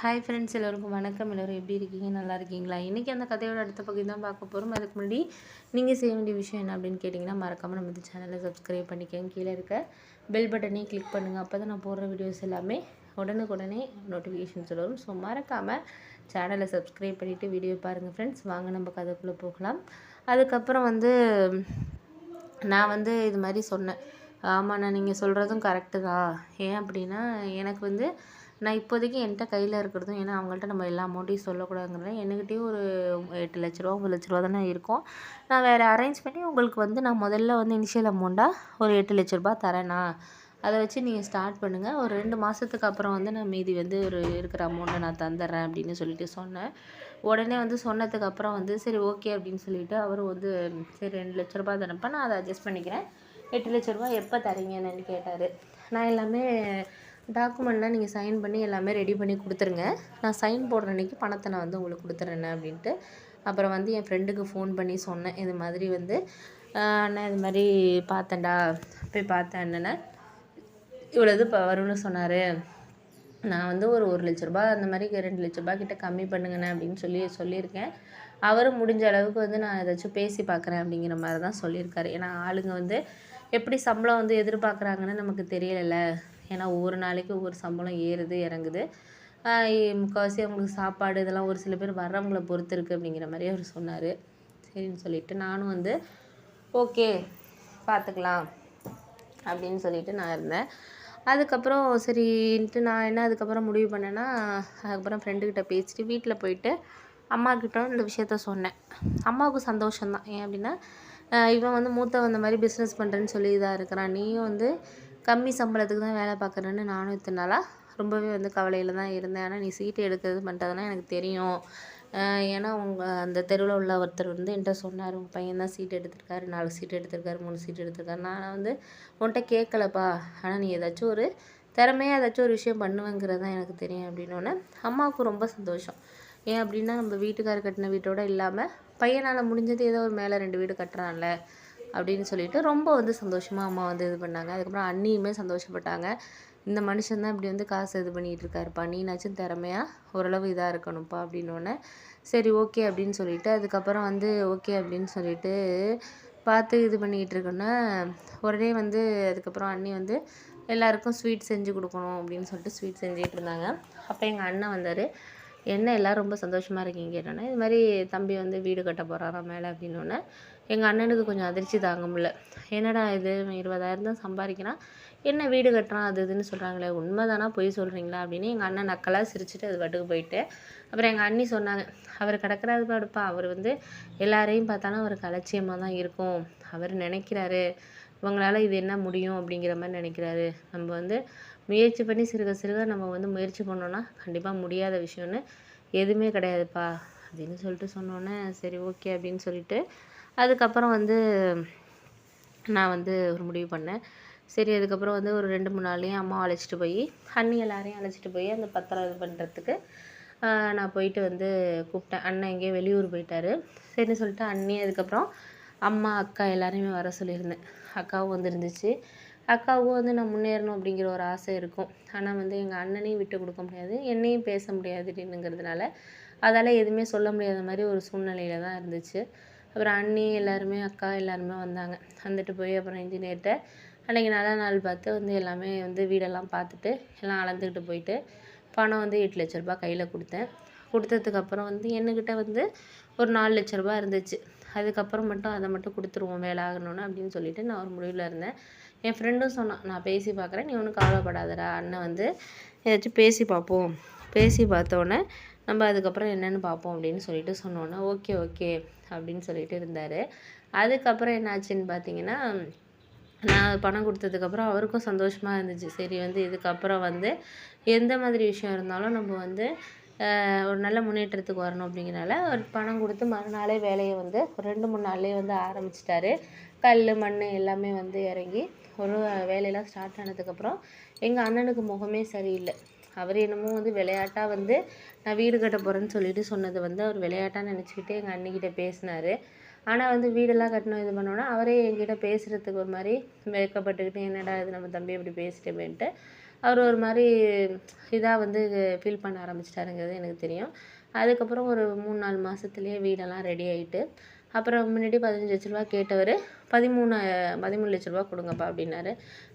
Hi friends, எல்லோருக்கும் வணக்கம். எல்லோரும் எப்படி இருக்கீங்க? நல்லா இருக்கீங்களா? இன்றைக்கி அந்த கதையோட அடுத்த பகுதி தான் பார்க்க போகிறோம். அதுக்கு முன்னாடி நீங்கள் செய்ய வேண்டிய விஷயம் என்ன அப்படின்னு கேட்டிங்கன்னா, மறக்காமல் நம்ம இந்த சேனலை சப்ஸ்கிரைப் பண்ணிக்கோங்க. கீழே இருக்க பெல் பட்டனையும் கிளிக் பண்ணுங்கள். அப்போ தான் நான் போடுற வீடியோஸ் எல்லாமே உடனுக்குடனே நோட்டிஃபிகேஷன்ஸ் வரும். ஸோ மறக்காமல் சேனலை சப்ஸ்கிரைப் பண்ணிவிட்டு வீடியோ பாருங்கள் ஃப்ரெண்ட்ஸ். வாங்க நம்ம கதைக்குள்ளே போகலாம். அதுக்கப்புறம் நான் இது மாதிரி சொன்னேன். ஆமாண்ணா, நீங்கள் சொல்கிறதும் கரெக்டு தான். ஏன் அப்படின்னா, எனக்கு நான் இப்போதைக்கு என்கிட்ட கையில் இருக்கிறதும், ஏன்னா அவங்கள்ட்ட நம்ம எல்லா அமௌண்ட்டையும் சொல்லக்கூடாதுங்கிறத, என்கிட்டயும் ஒரு 8,00,000 9,00,000 தானே இருக்கும். நான் வேறு அரேஞ்ச் பண்ணி உங்களுக்கு நான் முதல்ல இனிஷியல் அமௌண்ட்டாக ஒரு 8,00,000 தரேண்ணா, அதை வச்சு நீங்கள் ஸ்டார்ட் பண்ணுங்கள். ஒரு 2 மாதத்துக்கு அப்புறம் நான் மீதி ஒரு இருக்கிற அமௌண்ட்டை நான் தந்துடுறேன் அப்படின்னு சொல்லிட்டு சொன்னேன். உடனே சொன்னதுக்கப்புறம் சரி ஓகே அப்படின்னு சொல்லிட்டு அவரும் சரி 2,00,000 தானேப்பா, நான் அதை அட்ஜஸ்ட் பண்ணிக்கிறேன், 8,00,000 எப்போ தரீங்கன்னு கேட்டார். நான் எல்லாமே டாக்குமெண்ட்லாம் நீங்கள் சைன் பண்ணி எல்லாமே ரெடி பண்ணி கொடுத்துருங்க, நான் சைன் போடுற அன்றைக்கி பணத்தை நான் உங்களுக்கு கொடுத்துட்றேண்ணே அப்படின்ட்டு. அப்புறம் என் ஃப்ரெண்டுக்கு ஃபோன் பண்ணி சொன்னேன். இது மாதிரி அண்ணன் இது மாதிரி பார்த்தேன்டா, போய் பார்த்தேன் அண்ணனை, இவ்வளோ இப்போ வரும்னு சொன்னார். நான் ஒரு 1,00,000 அந்த மாதிரி 2,00,000 கிட்ட கம்மி பண்ணுங்கண்ணே அப்படின்னு சொல்லியிருக்கேன். அவரும் முடிஞ்ச அளவுக்கு நான் ஏதாச்சும் பேசி பார்க்குறேன் அப்படிங்கிற மாதிரி தான் சொல்லியிருக்காரு. ஏன்னா ஆளுங்க எப்படி சம்பளம் எதிர்பார்க்குறாங்கன்னு நமக்கு தெரியலை. ஏன்னா ஒவ்வொரு நாளைக்கு ஒவ்வொரு சம்பளம் ஏறுது இறங்குது. முக்கால்வாசி அவங்களுக்கு சாப்பாடு இதெல்லாம் ஒரு சில பேர் வர்றவங்கள பொறுத்து இருக்குது அப்படிங்கிற மாதிரி அவர் சொன்னார். சரின்னு சொல்லிவிட்டு நானும் ஓகே பார்த்துக்கலாம் அப்படின்னு சொல்லிட்டு நான் இருந்தேன். அதுக்கப்புறம் சரின்ட்டு நான் அதுக்கப்புறம் முடிவு பண்ணேன்னா, அதுக்கப்புறம் ஃப்ரெண்டுக்கிட்ட பேசிட்டு வீட்டில் போயிட்டு அம்மாக்கிட்ட இந்த விஷயத்த சொன்னேன். அம்மாவுக்கு சந்தோஷம்தான். ஏன் அப்படின்னா, இவன் மூத்தவன் இந்த மாதிரி பிஸ்னஸ் பண்ணுறேன்னு சொல்லி இதாக இருக்கிறான், நீயும் கம்மி சம்பளத்துக்கு தான் வேலை பார்க்குறேன்னு நானும் இத்தனை நாளாக ரொம்பவே கவலையில் தான் இருந்தேன். ஆனால் நீ சீட்டு எடுக்கிறது பண்ணுறதுலாம் எனக்கு தெரியும். ஏன்னா அந்த தெருவில் உள்ள ஒருத்தர் என்கிட்ட சொன்னார், உங்கள் பையன் தான் சீட்டு எடுத்திருக்காரு, 4 சீட்டு எடுத்திருக்காரு, 3 சீட்டு எடுத்திருக்காரு. நான் உன்கிட்ட கேட்கலப்பா, ஆனால் நீ ஏதாச்சும் ஒரு திறமையாக ஏதாச்சும் ஒரு விஷயம் பண்ணுவேங்கிறது தான் எனக்கு தெரியும் அப்படின்னோடனே அம்மாவுக்கு ரொம்ப சந்தோஷம். ஏன் அப்படின்னா, நம்ம வீட்டுக்காரர் கட்டின வீட்டோடு இல்லாமல் பையனால் முடிஞ்சது ஏதோ ஒரு மேலே 2 வீடு கட்டுறான்ல அப்படின்னு சொல்லிட்டு ரொம்ப சந்தோஷமாக அம்மா இது பண்ணாங்க. அதுக்கப்புறம் அண்ணியுமே சந்தோஷப்பட்டாங்க. இந்த மனுஷன் தான் இப்படி காசு இது பண்ணிகிட்டு இருக்காருப்பா, நீனாச்சும் திறமையாக ஓரளவு இதாக இருக்கணும்ப்பா அப்படின்னோடனே சரி ஓகே அப்படின்னு சொல்லிட்டு அதுக்கப்புறம் ஓகே அப்படின்னு சொல்லிட்டு பார்த்து இது பண்ணிக்கிட்டு இருக்கோன்னா, உடனே அதுக்கப்புறம் அண்ணி எல்லாருக்கும் ஸ்வீட் செஞ்சு கொடுக்கணும் அப்படின்னு சொல்லிட்டு ஸ்வீட் செஞ்சுக்கிட்டு இருந்தாங்க. அப்போ எங்கள் அண்ணன் வந்தார். என்ன எல்லோரும் ரொம்ப சந்தோஷமாக இருக்கீங்க கேட்டோன்னே, இது மாதிரி தம்பி வீடு கட்ட போகிறாராம் மேலே அப்படின்னோடனே எங்கள் அண்ணனுக்கு கொஞ்சம் அதிர்ச்சி தாங்க முடியல. என்னடா இது, 20,000 தான் சம்பாதிக்கிறான், என்ன வீடு கட்டுறான் அது இதுன்னு சொல்கிறாங்களே, உண்மைதானா பொய் சொல்கிறீங்களா அப்படின்னு எங்கள் அண்ணன் நக்கலாக சிரிச்சுட்டு அது பாட்டுக்கு போயிட்டு. அப்புறம் எங்கள் அண்ணி சொன்னாங்க, அவர் கிடக்கிறாரு பாடுப்பா, அவர் எல்லாரையும் பார்த்தாலும் அவருக்கு அலட்சியமாக தான் இருக்கும், அவர் நினைக்கிறாரு இவங்களால் இது என்ன முடியும் அப்படிங்கிற மாதிரி நினைக்கிறாரு. நம்ம முயற்சி பண்ணி சிறுக சிறுக நம்ம முயற்சி பண்ணோன்னா கண்டிப்பாக முடியாத விஷயம்னு எதுவுமே கிடையாதுப்பா அப்படின்னு சொல்லிட்டு சொன்னோன்னே சரி ஓகே அப்படின்னு சொல்லிட்டு அதுக்கப்புறம் நான் ஒரு முடிவு பண்ணேன். சரி அதுக்கப்புறம் ஒரு 2-3 நாள்லேயும் அம்மாவை அழைச்சிட்டு போய் அண்ணி எல்லாரையும் அழைச்சிட்டு போய் அந்த பத்திரம் இது பண்ணுறதுக்கு நான் போயிட்டு கூப்பிட்டேன். அண்ணன் எங்கேயோ வெளியூர் போயிட்டார். சரின்னு சொல்லிட்டு அண்ணி அதுக்கப்புறம் அம்மா அக்கா எல்லாரையுமே வர சொல்லியிருந்தேன். அக்காவும் வந்துருந்துச்சு. அக்காவுக்கும் நான் முன்னேறணும் அப்படிங்கிற ஒரு ஆசை இருக்கும். ஆனால் எங்கள் அண்ணனையும் விட்டு கொடுக்க முடியாது, என்னையும் பேச முடியாது அப்படின்னுங்கிறதுனால அதால் எதுவுமே சொல்ல முடியாத மாதிரி ஒரு சூழ்நிலையில் தான் இருந்துச்சு. அப்புறம் அண்ணி எல்லாருமே அக்கா எல்லாருமே வந்தாங்க. வந்துட்டு போய் அப்புறம் இன்ஜினியர்கிட்ட அன்றைக்கி நல்ல நாள் பார்த்து எல்லாமே வீடெல்லாம் பார்த்துட்டு எல்லாம் அளந்துக்கிட்டு போயிட்டு பணம் 8,00,000 கையில் கொடுத்தேன். கொடுத்ததுக்கப்புறம் என்கிட்ட ஒரு 4,00,000 இருந்துச்சு. அதுக்கப்புறம் மட்டும் அதை மட்டும் கொடுத்துருவோம் வேலை ஆகணுன்னு அப்படின்னு சொல்லிட்டு நான் ஒரு முடிவில் இருந்தேன். என் ஃப்ரெண்டும் சொன்னான், நான் பேசி பார்க்குறேன், நீ ஒன்றும் கவலைப்படாதடா, அண்ணன் ஏதாச்சும் பேசி பார்ப்போம், பேசி பார்த்தோன்னே நம்ம அதுக்கப்புறம் என்னென்னு பார்ப்போம் அப்படின்னு சொல்லிட்டு சொன்னோன்னே ஓகே ஓகே அப்படின்னு சொல்லிட்டு இருந்தார். அதுக்கப்புறம் என்னாச்சுன்னு பார்த்தீங்கன்னா, நான் பணம் கொடுத்ததுக்கப்புறம் அவருக்கும் சந்தோஷமாக இருந்துச்சு. சரி இதுக்கப்புறம் எந்த மாதிரி விஷயம் இருந்தாலும் நம்ம ஒரு நல்ல முன்னேற்றத்துக்கு வரணும் அப்படிங்கிறனால ஒரு பணம் கொடுத்து மறுநாளே வேலையை ஒரு 2-3 நாள்லேயே ஆரம்பிச்சிட்டாரு. கல் மண் எல்லாமே இறங்கி ஒரு வேலையெல்லாம் ஸ்டார்ட் ஆனதுக்கப்புறம் எங்கள் அண்ணனுக்கு முகமே சரியில்லை. அவர் என்னமோ விளையாட்டாக நான் வீடு கட்ட போகிறேன்னு சொல்லிட்டு சொன்னது அவர் விளையாட்டாக நினச்சிக்கிட்டு எங்கள் அண்ணிக்கிட்ட பேசினார். ஆனால் வீடெல்லாம் கட்டணும் இது பண்ணோன்னா அவரே என்கிட்ட பேசுகிறதுக்கு ஒரு மாதிரி வெட்கப்பட்டுக்கிட்டு, என்னடா இது நம்ம தம்பி இப்படி பேசிட்டோமேன்ட்டு அவர் ஒரு மாதிரி இதாக வந்து ஃபீல் பண்ண ஆரம்பிச்சிட்டாருங்கிறது எனக்கு தெரியும். அதுக்கப்புறம் ஒரு 3, 4 மாதத்துலேயே வீடெல்லாம் ரெடி ஆகிட்டு, அப்புறம் முன்னாடி 15 லட்ச ரூபா கேட்டவர் 13 லட்ச ரூபா கொடுங்கப்பா அப்படின்னாரு.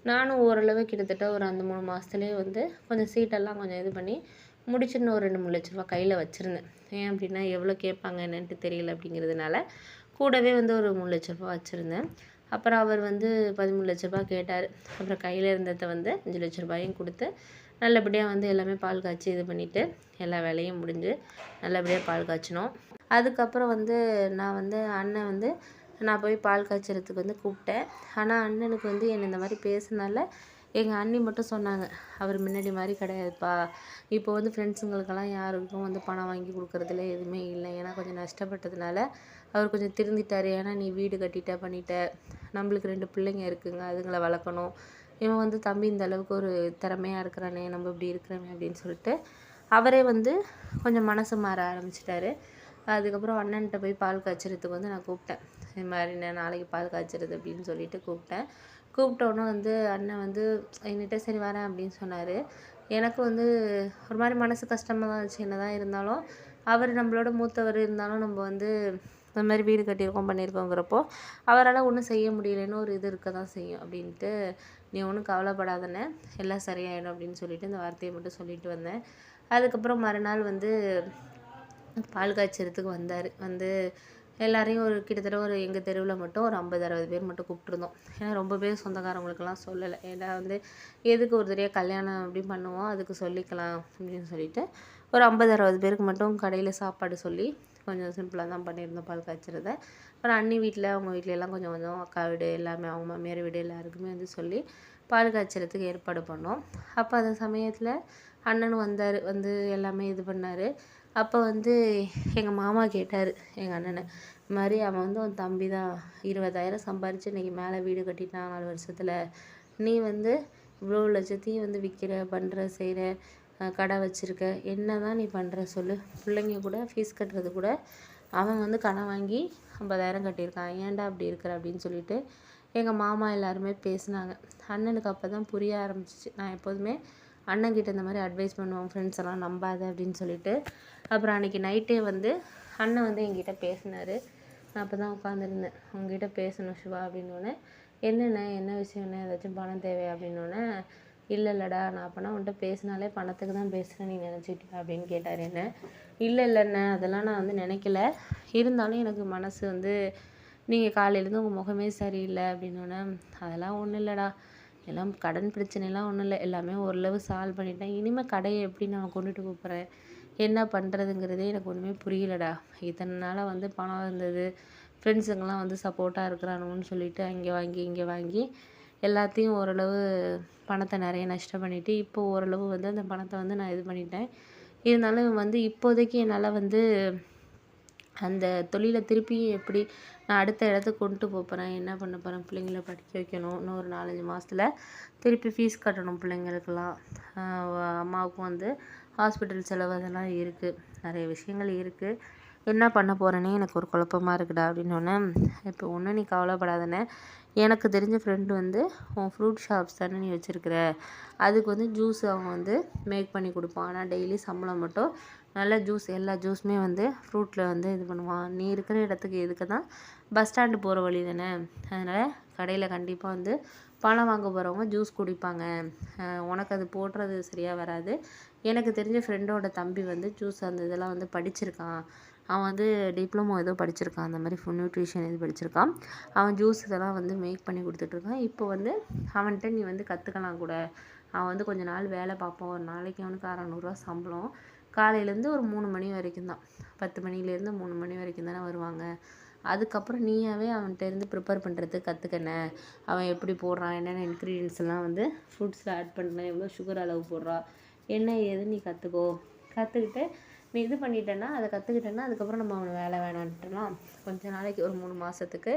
நானும் ஓரளவு கிட்டத்தட்ட ஒரு அந்த 3 மாதத்துலேயே வந்து கொஞ்சம் சீட்டெல்லாம் கொஞ்சம் இது பண்ணி முடிச்சுன்னு ஒரு 2, 3 லட்ச ரூபா கையில் வச்சுருந்தேன். ஏன் அப்படின்னா எவ்வளோ கேட்பாங்க என்னன்ட்டு தெரியல அப்படிங்கிறதுனால கூடவே வந்து ஒரு 3 லட்ச ரூபா வச்சுருந்தேன். அப்புறம் அவர் வந்து 13 லட்ச ரூபா கேட்டார். அப்புறம் கையில் இருந்ததை வந்து 5 லட்ச ரூபாயும் கொடுத்து நல்லபடியாக வந்து எல்லாமே பால் காய்ச்சி இது பண்ணிவிட்டு எல்லா வேலையும் முடிஞ்சு நல்லபடியாக பால் காய்ச்சினோம். அதுக்கப்புறம் வந்து அண்ணன் வந்து நான் போய் பால் காய்ச்சறதுக்கு வந்து கூப்பிட்டேன். ஆனால் அண்ணனுக்கு வந்து என்னை இந்த மாதிரி பேசுனால எங்கள் அண்ணி மட்டும் சொன்னாங்க, அவர் முன்னாடி மாதிரி கிடையாதுப்பா, இப்போ வந்து ஃப்ரெண்ட்ஸுங்களுக்கெல்லாம் யாருக்கும் வந்து பணம் வாங்கி கொடுக்குறதுல எதுவுமே இல்லை. ஏன்னா கொஞ்சம் நஷ்டப்பட்டதுனால அவர் கொஞ்சம் திருந்திட்டார். ஏன்னா நீ வீடு கட்டிட்ட பண்ணிட்ட, நம்மளுக்கு 2 பிள்ளைங்க இருக்குங்க, அதுங்களை வளர்க்கணும், இவன் வந்து தம்பி இந்த அளவுக்கு ஒரு திறமையாக இருக்கிறானே, நம்ம இப்படி இருக்கிறோமே அப்படின்னு சொல்லிட்டு அவரே வந்து கொஞ்சம் மனசு மாற ஆரம்பிச்சிட்டாரு. அதுக்கப்புறம் அண்ணன்கிட்ட போய் பால் காய்ச்சறதுக்கு வந்து நான் கூப்பிட்டேன். இது மாதிரி நான் நாளைக்கு பால் காய்ச்சறது அப்படின்னு சொல்லிட்டு கூப்பிட்டேன். கூப்பிட்டோன்னே வந்து அண்ணன் வந்து என்கிட்ட சரி வரேன் அப்படின்னு சொன்னார். எனக்கு வந்து ஒரு மாதிரி மனசு கஷ்டமாக தான் இருந்துச்சு. என்ன தான் இருந்தாலும் அவர் நம்மளோட மூத்தவர் இருந்தாலும் நம்ம வந்து இந்த மாதிரி வீடு கட்டியிருக்கோம் பண்ணியிருக்கோங்கிறப்போ அவரால் ஒன்றும் செய்ய முடியலன்னு ஒரு இது இருக்க தான் செய்யும் அப்படின்ட்டு, நீ ஒன்றும் கவலைப்படாதண்ணே, எல்லாம் சரியாயிடும் அப்படின்னு சொல்லிட்டு இந்த வார்த்தையை மட்டும் சொல்லிட்டு வந்தேன். அதுக்கப்புறம் மறுநாள் வந்து பால் காய்ச்சறதுக்கு வந்தார். வந்து எல்லாரையும் ஒரு கிட்டத்தட்ட ஒரு எங்கள் தெருவில் மட்டும் ஒரு 50, 60 பேர் மட்டும் கூப்பிட்ருந்தோம். ஏன்னா ரொம்ப பேர் சொந்தக்காரங்களுக்கெல்லாம் சொல்லலை. ஏன்னா வந்து எதுக்கு ஒரு தடவையாக கல்யாணம் அப்படி பண்ணுவோம், அதுக்கு சொல்லிக்கலாம் அப்படின்னு சொல்லிட்டு ஒரு 50, 60 பேருக்கு மட்டும் கடையில் சாப்பாடு சொல்லி கொஞ்சம் சிம்பிளாக தான் பண்ணியிருந்தோம் பால் காய்ச்சறத. அப்புறம் அண்ணி வீட்டில் அவங்க வீட்டில எல்லாம் கொஞ்சம் கொஞ்சம் அக்கா வீடு எல்லாமே அவங்க மாமியார் வீடு எல்லாருக்குமே வந்து சொல்லி பால் காய்ச்சறதுக்கு ஏற்பாடு பண்ணோம். அப்போ அந்த சமயத்தில் அண்ணனும் வந்தார். வந்து எல்லாமே இது பண்ணார். அப்போ வந்து எங்கள் மாமா கேட்டார் எங்கள் அண்ணனை, இது மாதிரி அவன் வந்து உன் தம்பி தான் 20,000 சம்பாரித்து இன்றைக்கி மேலே வீடு கட்டிட்டான் 4 வருஷத்தில், நீ வந்து இவ்வளோ லட்சத்தையும் வந்து விற்கிற பண்ணுற செய்கிற, கடை வச்சுருக்க, என்ன தான் நீ பண்ணுற சொல்லு, பிள்ளைங்க கூட ஃபீஸ் கட்டுறது கூட அவன் வந்து கடன் வாங்கி 50,000 கட்டியிருக்கான், ஏன்டா அப்படி இருக்கிற அப்படின்னு சொல்லிட்டு எங்கள் மாமா எல்லாருமே பேசினாங்க. அண்ணனுக்கு அப்போ தான் புரிய ஆரம்பிச்சிச்சு. நான் எப்போதுமே அண்ணன்கிட்ட இந்த மாதிரி அட்வைஸ் பண்ணுவோம், ஃப்ரெண்ட்ஸ் எல்லாம் நம்பாத அப்படின்னு சொல்லிட்டு. அப்புறம் அன்றைக்கி நைட்டே வந்து அண்ணன் வந்து என்கிட்ட பேசினார். நான் அப்போ தான் உட்காந்துருந்தேன். உங்ககிட்ட பேசணும் சிவா அப்படின்னோடனே, என்னென்ன என்ன விஷயம்ண்ணே, ஏதாச்சும் பணம் தேவையா அப்படின்னோடனே, இல்லைடா நான் அப்போனா உன்கிட்ட பேசினாலே பணத்துக்கு தான் பேசுகிறேன் நீ நினச்சிக்கிட்டியா அப்படின்னு கேட்டார் என்ன. இல்லைண்ணே அதெல்லாம் நான் வந்து நினைக்கல, இருந்தாலும் எனக்கு மனசு வந்து நீங்கள் காலையிலேருந்து உங்கள் முகமே சரியில்லை அப்படின்னோடனே, அதெல்லாம் ஒன்றும் இல்லைடா, எல்லாம் கடன் பிரச்சனைலாம் ஒன்றும் இல்லை, எல்லாமே ஓரளவு சால்வ் பண்ணிட்டேன், இனிமேல் கடையை எப்படி நான் கொண்டுட்டு போகிறேன், என்ன பண்ணுறதுங்கிறதே எனக்கு ஒன்றுமே புரியலடா, இத்தனை நாளாக வந்து பணம் இருந்தது, ஃப்ரெண்ட்ஸுங்கெல்லாம் வந்து சப்போர்ட்டாக இருக்கிறானுங்கன்னு சொல்லிட்டு அங்கே வாங்கி இங்கே வாங்கி எல்லாத்தையும் ஓரளவு பணத்தை நிறைய நஷ்டம் பண்ணிவிட்டு, இப்போ ஓரளவு வந்து அந்த பணத்தை வந்து நான் இது பண்ணிட்டேன். இருந்தாலும் வந்து இப்போதைக்கு என்னால் வந்து அந்த தொழிலை திருப்பியும் எப்படி நான் அடுத்த இடத்துக்கு கொண்டு போகிறேன், என்ன பண்ண போகிறேன், பிள்ளைங்கள படிக்க வைக்கணும், இன்னும் ஒரு 4, 5 மாதத்தில் திருப்பி ஃபீஸ் கட்டணும் பிள்ளைங்களுக்கெல்லாம், அம்மாவுக்கும் வந்து ஹாஸ்பிட்டல் செலவு அதெல்லாம் இருக்குது, நிறைய விஷயங்கள் இருக்குது, என்ன பண்ண போகிறேனே எனக்கு ஒரு குழப்பமாக இருக்குடா அப்படின்னோடனே, இப்போ ஒன்றும் நீ கவலைப்படாதண்ணே, எனக்கு தெரிஞ்ச ஃப்ரெண்டு வந்து உன் ஃப்ரூட் ஷாப்ஸ் தானே நீ வச்சுருக்கிற, அதுக்கு வந்து ஜூஸ் அவன் வந்து மேக் பண்ணி கொடுப்பான், ஆனால் டெய்லி சம்பளம் மட்டும் நல்லா ஜூஸ் எல்லா ஜூஸுமே வந்து ஃப்ரூட்டில் வந்து இது பண்ணுவான், நீ இருக்கிற இடத்துக்கு எதுக்கு தான் பஸ் ஸ்டாண்டு போகிற வழி தானே, அதனால் கடையில் கண்டிப்பாக வந்து பணம் வாங்க போகிறவங்க ஜூஸ் குடிப்பாங்க, உனக்கு அது போடுறது சரியாக வராது, எனக்கு தெரிஞ்ச ஃப்ரெண்டோட தம்பி வந்து ஜூஸ் அந்த இதெல்லாம் வந்து படிச்சிருக்கான், அவன் வந்து டிப்ளமோ ஏதோ படிச்சிருக்கான், அந்த மாதிரி ஃபுட் நியூட்ரிஷன் இது படிச்சிருக்கான், அவன் ஜூஸ் இதெல்லாம் வந்து மேக் பண்ணி கொடுத்துட்ருக்கான், இப்போ வந்து அவன்கிட்ட நீ வந்து கற்றுக்கலாம் கூட, அவன் வந்து கொஞ்ச நாள் வேலை பார்ப்போம், ஒரு நாளைக்கு அவனுக்கு 600 ரூபா சம்பளம், காலையிலேருந்து ஒரு 3 மணி வரைக்கும் தான், 10 மணிலேருந்து 3 மணி வரைக்கும் தானே வருவாங்க, அதுக்கப்புறம் நீயாவே அவன்கிட்டேருந்து ப்ரிப்பேர் பண்ணுறதுக்கு கற்றுக்கண்ணே, அவன் எப்படி போடுறான், என்னென்ன இன்க்ரீடியன்ஸ் எல்லாம் வந்து ஃப்ரூட்ஸில் ஆட் பண்ணுறேன், எவ்வளோ சுகர் அளவு போடுறான், என்ன ஏது நீ கற்றுக்கோ, கற்றுக்கிட்டு நீ இது பண்ணிட்டேன்னா அதை கற்றுக்கிட்டேன்னா அதுக்கப்புறம் நம்ம அவனை வேலை வேணான்ட்டுலாம் கொஞ்ச நாளைக்கு ஒரு 3 மாதத்துக்கு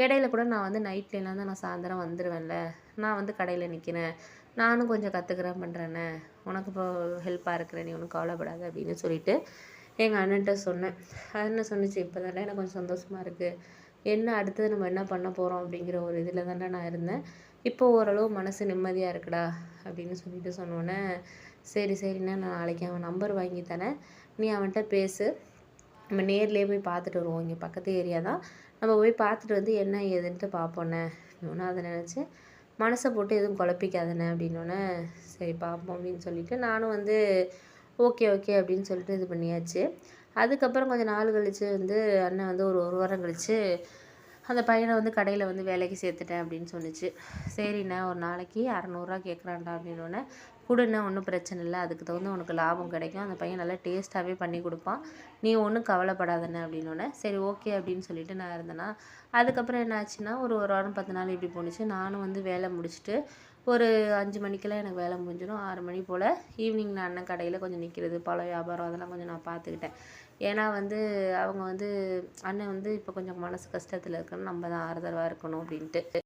இடையில கூட நான் வந்து நைட்லாம் தான் நான் சாயந்தரம் வந்துடுவேன்ல, நான் வந்து கடையில் நிற்கிறேன், நானும் கொஞ்சம் கற்றுக்குறேன் பண்ணுறேன்னே, உனக்கு இப்போ ஹெல்ப்பாக இருக்கிறேன், நீ ஒன்றும் கவலைப்படாத அப்படின்னு சொல்லிட்டு எங்கள் அண்ணன்ட்ட சொன்னேன். அண்ணன் சொன்னிச்சு, இப்போ தானே எனக்கு கொஞ்சம் சந்தோஷமாக இருக்குது, என்ன அடுத்தது நம்ம என்ன பண்ண போகிறோம் அப்படிங்கிற ஒரு இதில் தானே நான் இருந்தேன், இப்போ ஓரளவு மனசு நிம்மதியாக இருக்குடா அப்படின்னு சொல்லிட்டு சொன்னோன்னே, சரி சரிண்ணே நான் நாளைக்கு அவன் நம்பர் வாங்கி தரேன். நீ அவன்கிட்ட பேசு. நம்ம நேர்லயே போய் பார்த்துட்டு வருவோம். இங்கே பக்கத்து ஏரியா தான். நம்ம போய் பார்த்துட்டு வந்து என்ன ஏதுன்ட்டு பார்ப்போண்ணே. இன்னொன்று அதை நினச்சி மனசை போட்டு எதுவும் குழப்பிக்காதண்ணே அப்படின்னோடனே, சரி பார்ப்போம் அப்படின்னு சொல்லிட்டு நானும் வந்து ஓகே ஓகே அப்படின்னு சொல்லிட்டு இது பண்ணியாச்சு. அதுக்கப்புறம் கொஞ்சம் நாள் கழிச்சு வந்து அண்ணன் வந்து ஒரு வாரம் கழிச்சு அந்த பையனை வந்து கடையில் வந்து வேலைக்கு சேர்த்துட்டேன் அப்படின்னு சொன்னுச்சு. சரிண்ணே ஒரு நாளைக்கு 600 கேட்குறான்டா அப்படின்னோடனே, கொடுண்ணே ஒன்றும் பிரச்சனை இல்லை. அதுக்கு தகுந்த உனக்கு லாபம் கிடைக்கும். அந்த பையன் நல்லா டேஸ்ட்டாகவே பண்ணி கொடுப்பான். நீ ஒன்றும் கவலைப்படாதண்ணே அப்படின்னோடனே, சரி ஓகே அப்படின்னு சொல்லிட்டு நான் இருந்தேன்னா, அதுக்கப்புறம் என்ன ஆச்சுன்னா ஒரு வாரம் 10 நாள் இப்படி போணுச்சு. நானும் வந்து வேலை முடிச்சுட்டு ஒரு 5 மணிக்கெல்லாம் எனக்கு வேலை முடிஞ்சிடும். 6 மணி போல் ஈவினிங் நான் அண்ணன் கடையில் கொஞ்சம் நிற்கிறது, பழ வியாபாரம் அதெல்லாம் கொஞ்சம் நான் பார்த்துக்கிட்டேன். ஏன்னா வந்து அவங்க வந்து அண்ணன் வந்து இப்போ கொஞ்சம் மனசு கஷ்டத்தில் இருக்கணும், நம்ம தான் ஆறுதலாக இருக்கணும் அப்படின்ட்டு.